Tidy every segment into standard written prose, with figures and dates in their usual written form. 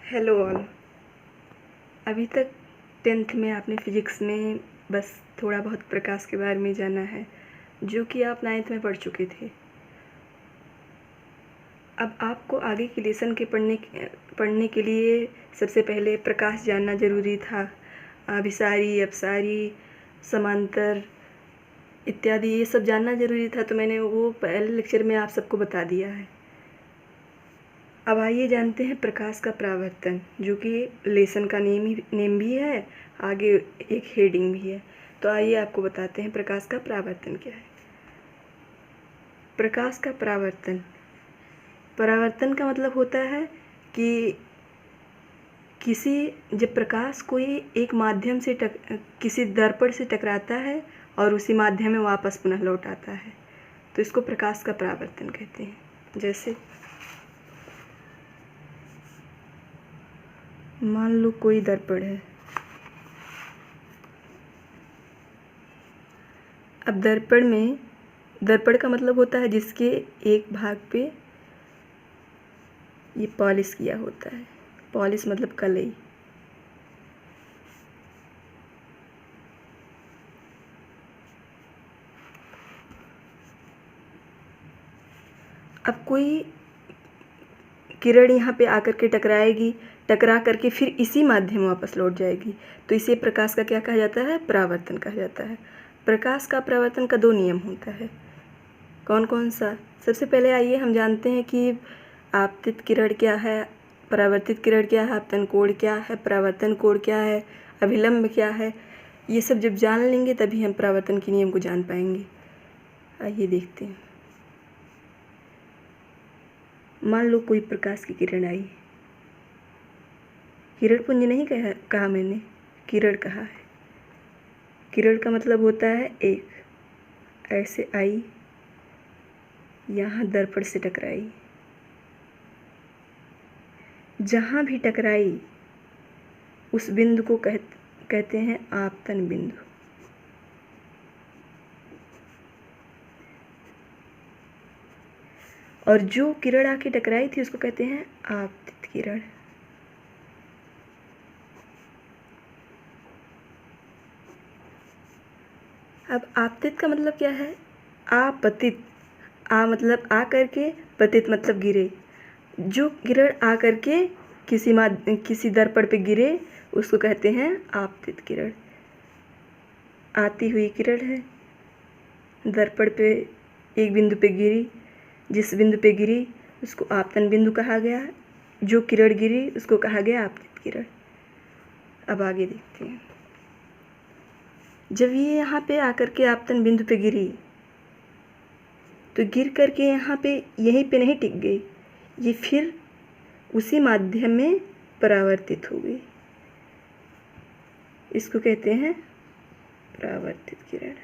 Hello all. अभी तक 10th में आपने फिजिक्स में बस थोड़ा बहुत प्रकाश के बारे में जाना है, जो कि आप 9th में पढ़ चुके थे। अब आपको आगे के लेसन के पढ़ने के लिए सबसे पहले प्रकाश जानना ज़रूरी था। अभिसारी, अपसारी, समांतर इत्यादि ये सब जानना ज़रूरी था, तो मैंने वो पहले लेक्चर में आप सबको बता दिया है। अब आइए जानते हैं प्रकाश का परावर्तन, जो कि लेसन का नेम भी है, आगे एक हेडिंग भी है। तो आइए आपको बताते हैं प्रकाश का परावर्तन क्या है। प्रकाश का परावर्तन, परावर्तन का मतलब होता है कि जब प्रकाश कोई एक माध्यम से किसी दर्पण से टकराता है और उसी माध्यम में वापस पुनः लौट आता है, तो इसको प्रकाश का परावर्तन कहते हैं। जैसे मान लो कोई दर्पण है। अब दर्पण का मतलब होता है जिसके एक भाग पे ये पॉलिश किया होता है। पॉलिश मतलब कलई। अब कोई किरण यहाँ पे आकर के टकराएगी, टकरा करके फिर इसी माध्यम में वापस लौट जाएगी, तो इसे प्रकाश का क्या कहा जाता है? परावर्तन कहा जाता है। प्रकाश का परावर्तन का 2 नियम होता है। कौन कौन सा? सबसे पहले आइए हम जानते हैं कि आपतित किरण क्या है, परावर्तित किरण क्या है, आपतन कोण क्या है, परावर्तन कोण क्या है, अभिलंब क्या है। ये सब जब जान लेंगे तभी हम परावर्तन के नियम को जान पाएंगे। आइए देखते हैं। मान लो कोई प्रकाश की किरण आई। किरण पुंज नहीं कहा मैंने, किरण कहा है। किरण का मतलब होता है एक, ऐसे आई, यहाँ दर्पण से टकराई, जहाँ भी टकराई उस बिंदु को कहते हैं आपतन बिंदु। और जो किरण आके टकराई थी उसको कहते हैं आपतित किरण। अब आपतित का मतलब क्या है? आपतित, आ मतलब आ करके, पतित मतलब गिरे। जो किरण आ करके किसी दर्पण पे गिरे उसको कहते हैं आपतित किरण। आती हुई किरण है, दर्पण पे एक बिंदु पे गिरी, जिस बिंदु पे गिरी उसको आपतन बिंदु कहा गया। जो किरण गिरी उसको कहा गया आपतित किरण। अब आगे देखते हैं। जब ये यहाँ पे आकर के आपतन बिंदु पे गिरी, तो गिर करके यहाँ पे यहीं पे नहीं टिक गई, ये फिर उसी माध्यम में परावर्तित हो गई। इसको कहते हैं परावर्तित किरण।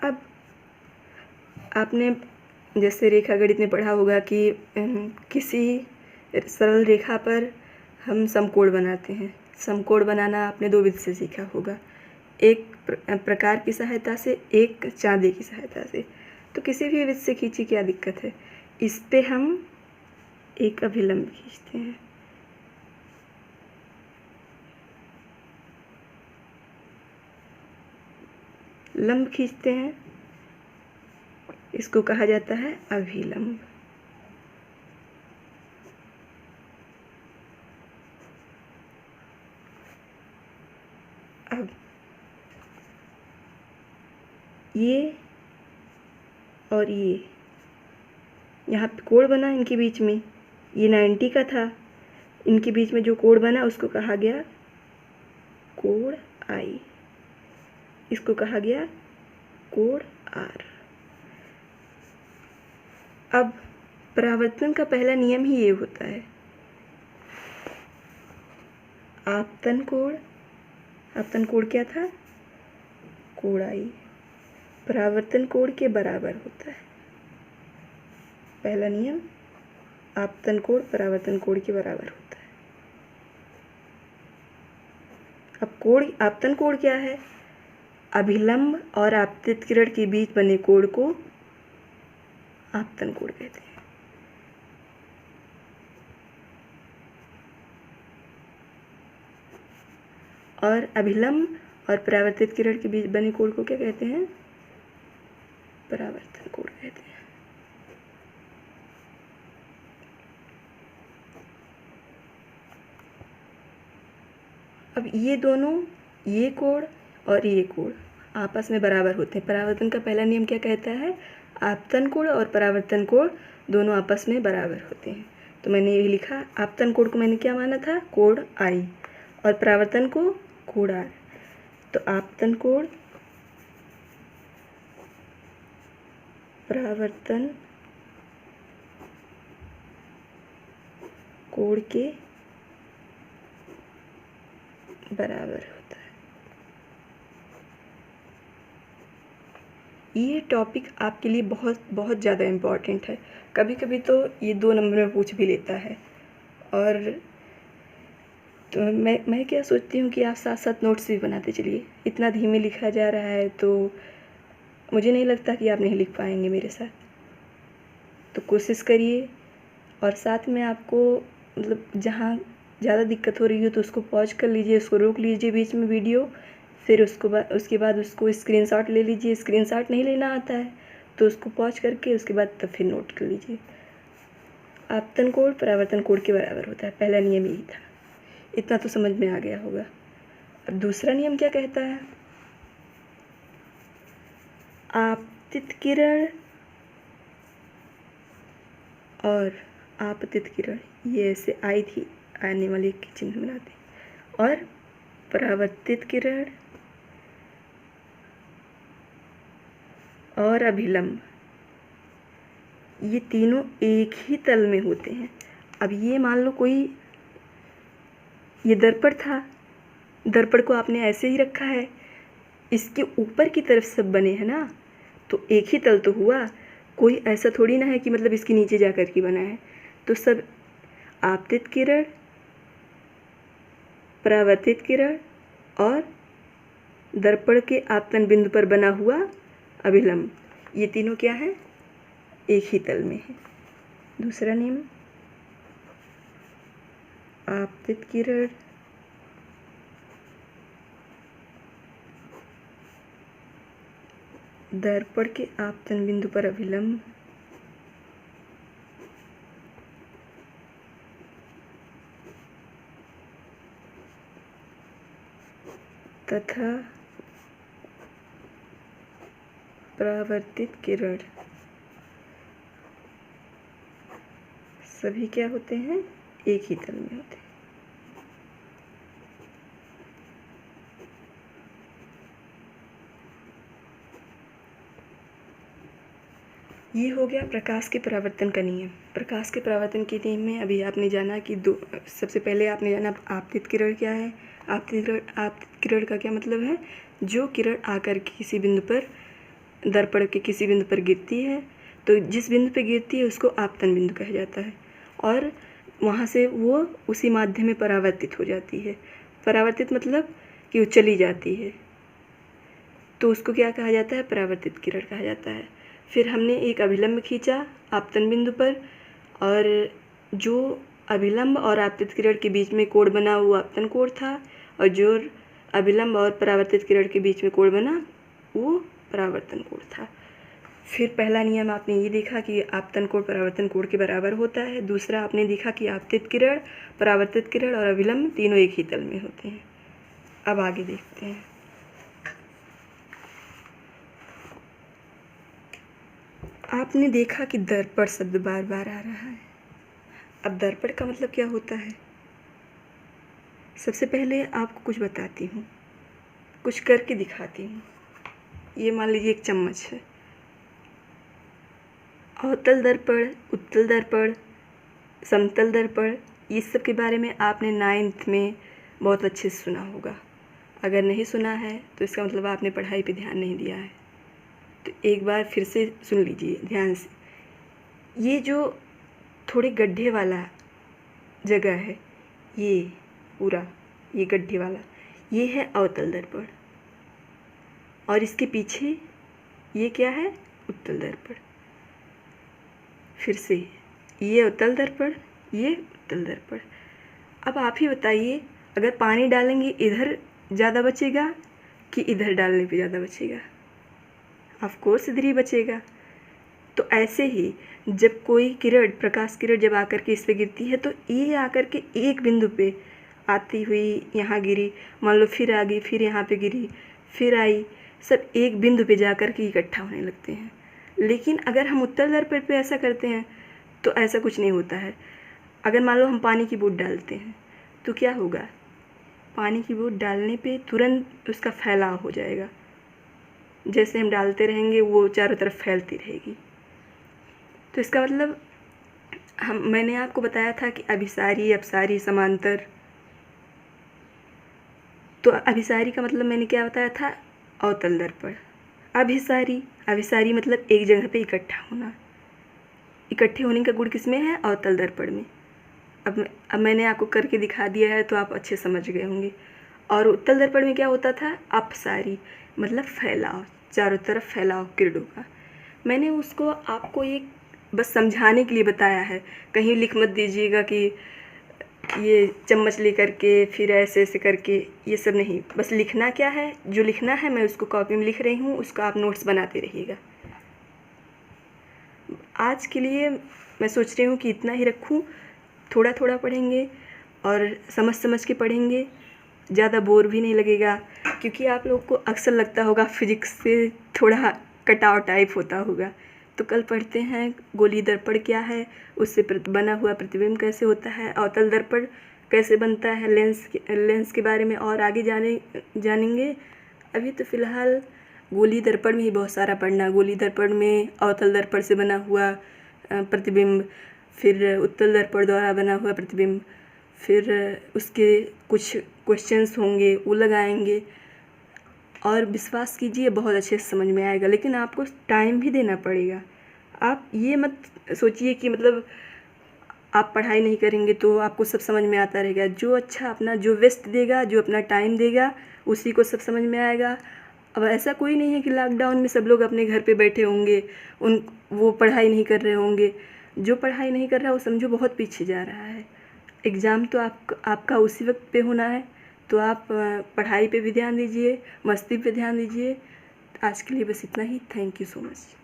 अब आपने जैसे रेखा गणित में पढ़ा होगा कि किसी सरल रेखा पर हम समकोण बनाते हैं। समकोण बनाना आपने 2 विधि से सीखा होगा, एक प्रकार की सहायता से, एक चांदी की सहायता से। तो किसी भी विधि से खींची, क्या दिक्कत है? इस पे हम एक अभिलंब खींचते हैं। लंब खींचते हैं, इसको कहा जाता है अभिलंब। अब ये और ये यहाँ पे कोण बना इनके बीच में, ये 90 का था, इनके बीच में जो कोण बना उसको कहा गया कोण आई, इसको कहा गया कोण आर। अब परावर्तन का पहला नियम ही ये होता है, आपतन कोण, आपतन कोण क्या था? कोण आई, परावर्तन कोण के बराबर होता है। पहला नियम, आपतन कोण परावर्तन कोण के बराबर होता है। अब कोण, आपतन कोण क्या है? अभिलंब और आपतित किरण के बीच बने कोण को आपतन कोण कहते हैं। और अभिलंब और परावर्तित किरण के बीच बने कोण को क्या कहते हैं? परावर्तन कोण कहते हैं। अब ये दोनों, ये कोण और ये कोण आपस में बराबर होते हैं। परावर्तन का पहला नियम क्या कहता है? आपतन कोण और परावर्तन कोण दोनों आपस में बराबर होते हैं। तो मैंने ये लिखा, आपतन कोण को मैंने क्या माना था? कोण आई, और परावर्तन को कोण आर। तो आपतन कोण परावर्तन कोण के बराबर होता है। ये टॉपिक आपके लिए बहुत बहुत ज़्यादा इम्पॉर्टेंट है। कभी कभी तो ये 2 नंबर में पूछ भी लेता है। और तो मैं क्या सोचती हूँ कि आप साथ साथ नोट्स भी बनाते चलिए। इतना धीमे लिखा जा रहा है तो मुझे नहीं लगता कि आप नहीं लिख पाएंगे मेरे साथ। तो कोशिश करिए, और साथ में आपको मतलब जहाँ ज़्यादा दिक्कत हो रही हो तो उसको पॉज कर लीजिए, उसको रोक लीजिए बीच में वीडियो, फिर उसके बाद उसको स्क्रीनशॉट ले लीजिए। स्क्रीनशॉट नहीं लेना आता है तो उसको पॉज करके उसके बाद तब फिर नोट कर लीजिए। आपतन कोण परावर्तन कोण के बराबर होता है, पहला नियम यही था। इतना तो समझ में आ गया होगा। अब दूसरा नियम क्या कहता है? आपतित किरण और आपतित किरण, ये ऐसे आई थी, आने वाले के चिन्ह बनाते, और परावर्तित किरण और अभिलंब, ये तीनों एक ही तल में होते हैं। अब ये मान लो कोई, ये दर्पण था, दर्पण को आपने ऐसे ही रखा है, इसके ऊपर की तरफ सब बने हैं ना, तो एक ही तल तो हुआ। कोई ऐसा थोड़ी ना है कि मतलब इसके नीचे जा कर के बना है। तो सब आपतित किरण, परावर्तित किरण और दर्पण के आपतन बिंदु पर बना हुआ अभिलंब, ये तीनों क्या है? एक ही तल में है। दूसरा नियम, आपतित किरण दर्पण के आपतन बिंदु पर अभिलंब तथा परावर्तित किरण सभी क्या होते हैं? एक ही तल में होते हैं। ये हो गया प्रकाश के परावर्तन का नियम। प्रकाश के परावर्तन के नियम में अभी आपने जाना कि सबसे पहले आपने जाना आपतित किरण क्या है। आपतित किरण का क्या मतलब है? जो किरण आकर किसी बिंदु पर, दर्पण के किसी बिंदु पर गिरती है, तो जिस बिंदु पर गिरती है उसको आपतन बिंदु कहा जाता है, और वहाँ से वो उसी माध्यम में परावर्तित हो जाती है। परावर्तित मतलब कि वो चली जाती है, तो उसको क्या कहा जाता है? परावर्तित किरण कहा जाता है। फिर हमने एक अभिलंब खींचा आपतन बिंदु पर, और जो अभिलंब और आपतित किरण के बीच में कोण बना वो आपतन कोण था, और जो अभिलंब और परावर्तित किरण के बीच में कोण बना वो परावर्तन कोण था। फिर पहला नियम आपने ये देखा कि आपतन कोण परावर्तन कोण के बराबर होता है। दूसरा आपने देखा कि आपतित किरण, परावर्तित किरण और अभिलंब तीनों एक ही तल में होते हैं। अब आगे देखते हैं। आपने देखा कि दर्पण शब्द बार बार आ रहा है। अब दर्पण का मतलब क्या होता है? सबसे पहले आपको कुछ बताती हूँ, कुछ करके दिखाती हूँ। ये मान लीजिए एक चम्मच है। अवतल दर्पण, उत्तल दर्पण, समतल दर्पण, ये सब के बारे में आपने 9th में बहुत अच्छे से सुना होगा। अगर नहीं सुना है तो इसका मतलब आपने पढ़ाई पे ध्यान नहीं दिया है। तो एक बार फिर से सुन लीजिए ध्यान से। ये जो थोड़े गड्ढे वाला जगह है, ये पूरा ये गड्ढे वाला, ये है अवतल दर्पण। और इसके पीछे ये क्या है, उत्तल दर्पण। फिर से ये उत्तल दर्पण, ये उत्तल दर्पण। अब आप ही बताइए, अगर पानी डालेंगे इधर ज़्यादा बचेगा कि इधर डालने पे ज़्यादा बचेगा? ऑफ कोर्स इधर ही बचेगा। तो ऐसे ही जब कोई किरण, प्रकाश किरण जब आकर के इस पे गिरती है तो ये आकर के एक बिंदु पे आती हुई यहाँ गिरी, मान लो फिर आ गई, फिर यहाँ पे गिरी, फिर आई, सब एक बिंदु पे जाकर के इकट्ठा होने लगते हैं। लेकिन अगर हम उत्तल दर्पण पे ऐसा करते हैं तो ऐसा कुछ नहीं होता है। अगर मान लो हम पानी की बूंद डालते हैं तो क्या होगा, पानी की बूंद डालने पे तुरंत उसका फैलाव हो जाएगा। जैसे हम डालते रहेंगे वो चारों तरफ फैलती रहेगी। तो इसका मतलब मैंने आपको बताया था कि अभिसारी, अपसारी, समांतर। तो अभिसारी का मतलब मैंने क्या बताया था, अवतल दर्पण। अभिसारी मतलब एक जगह पे इकट्ठा होना। इकट्ठे होने का गुण किस में है, अवतल दर्पण में। अब मैंने आपको करके दिखा दिया है तो आप अच्छे समझ गए होंगे। और उत्तल दर्पण में क्या होता था, अपसारी मतलब फैलाव, चारों तरफ फैलाव किरणों का। मैंने उसको आपको एक बस समझाने के लिए बताया है, कहीं लिख मत दीजिएगा कि ये चम्मच लेकर के फिर ऐसे ऐसे करके, ये सब नहीं। बस लिखना क्या है, जो लिखना है मैं उसको कॉपी में लिख रही हूँ, उसको आप नोट्स बनाते रहिएगा। आज के लिए मैं सोच रही हूँ कि इतना ही रखूँ। थोड़ा थोड़ा पढ़ेंगे और समझ समझ के पढ़ेंगे, ज़्यादा बोर भी नहीं लगेगा। क्योंकि आप लोग को अक्सर लगता होगा फिजिक्स से थोड़ा कटाव टाइप होता होगा। तो कल पढ़ते हैं गोलीय दर्पण क्या है, उससे बना हुआ प्रतिबिंब कैसे होता है, अवतल दर्पण कैसे बनता है, लेंस के बारे में और आगे जानेंगे। अभी तो फ़िलहाल गोलीय दर्पण में ही बहुत सारा पढ़ना। गोलीय दर्पण में अवतल दर्पण से बना हुआ प्रतिबिंब, फिर उत्तल दर्पण द्वारा बना हुआ प्रतिबिंब, फिर उसके कुछ क्वेश्चंस होंगे वो लगाएंगे। और विश्वास कीजिए बहुत अच्छे से समझ में आएगा, लेकिन आपको टाइम भी देना पड़ेगा। आप ये मत सोचिए कि मतलब आप पढ़ाई नहीं करेंगे तो आपको सब समझ में आता रहेगा। जो अच्छा अपना जो व्यस्त देगा, जो अपना टाइम देगा, उसी को सब समझ में आएगा। अब ऐसा कोई नहीं है कि लॉकडाउन में सब लोग अपने घर पे बैठे होंगे, वो पढ़ाई नहीं कर रहे होंगे। जो पढ़ाई नहीं कर रहा वो समझो बहुत पीछे जा रहा है। एग्ज़ाम तो आपका उसी वक्त पे होना है, तो आप पढ़ाई पे भी ध्यान दीजिए, मस्ती पे ध्यान दीजिए। आज के लिए बस इतना ही। Thank you so much.